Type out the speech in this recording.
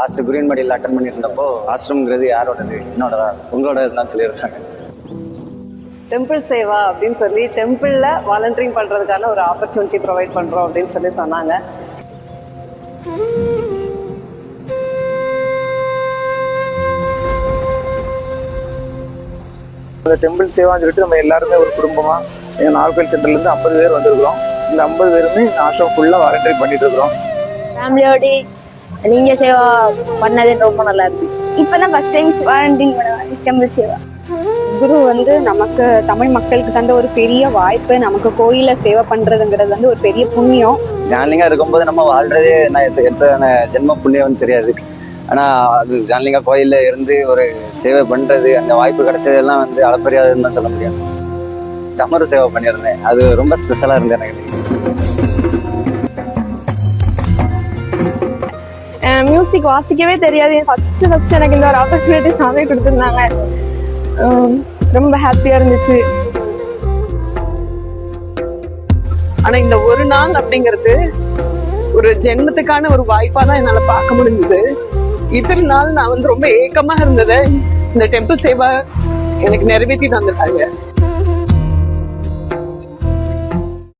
Last green மடியில் attend பண்ணியிருந்தப்போ ஆசிரம்ங்கிறது யாரோடது, என்னோடதா, உங்களோட தான் சொல்லியிருக்காங்க. டெம்பிள் சேவா அப்படின்னு சொல்லி டெம்பிளில் வாலண்டியரிங் பண்ணுறதுக்கான ஒரு ஆப்பர்ச்சுனிட்டி ப்ரொவைட் பண்ணுறோம் அப்படின்னு சொல்லி சொன்னாங்க. டெம்பிள் சேவான்னு சொல்லிட்டு நம்ம எல்லாருமே ஒரு குடும்பமாக எங்கள் நாகர்கோவில் சென்டர்லேருந்து 50 பேர் வந்திருக்கிறோம். இந்த 50 பேருமே இந்த ஆசிரம் ஃபுல்லாக வாலண்டியரி பண்ணிட்டு இருக்கிறோம். ஃபேமிலியோட நீங்க சேவா பண்ணது ரொம்ப நல்லா இருக்கு. இப்பதான் first time volunteering temple seva. குரு நமக்கு தமிழ் மக்களுக்கு தந்த ஒரு பெரிய வாய்ப்பு. நமக்கு கோயில சேவை பண்றதுங்கிறது ஒரு பெரிய புண்ணியம். ஜான்லிங்கா இருக்கும்போது நம்ம வாழ்றதே எத்தனை ஜென்ம புண்ணியம்னு தெரியாது. ஆனா அது ஜான்லிங்கா கோயில்ல இருந்து ஒரு சேவை பண்றது, அந்த வாய்ப்பு கிடைச்சதெல்லாம் அளப்பரியாதுன்னு தான் சொல்ல முடியாது. டமரு சேவை பண்ணியிருந்தேன், அது ரொம்ப ஸ்பெஷலா இருந்தது எனக்கு. மியூசிக் வாசிக்கவே தெரியாது. ஃபர்ஸ்ட் எனக்கு இந்த ஒரு ஆப்பர்ச்சுனிட்டி சாமி கொடுத்துருந்தாங்க. ரொம்ப ஹாப்பியா இருந்துச்சு. ஆனா இந்த ஒரு நாள் அப்படிங்கிறது ஒரு ஜென்மத்துக்கான ஒரு வாய்ப்பா தான் என்னால பார்க்க முடிஞ்சது. இத்தனை நாள் நான் ரொம்ப ஏக்கமா இருந்ததை இந்த டெம்பிள் சேவா எனக்கு நிறைவேற்றி தந்துட்டாங்க.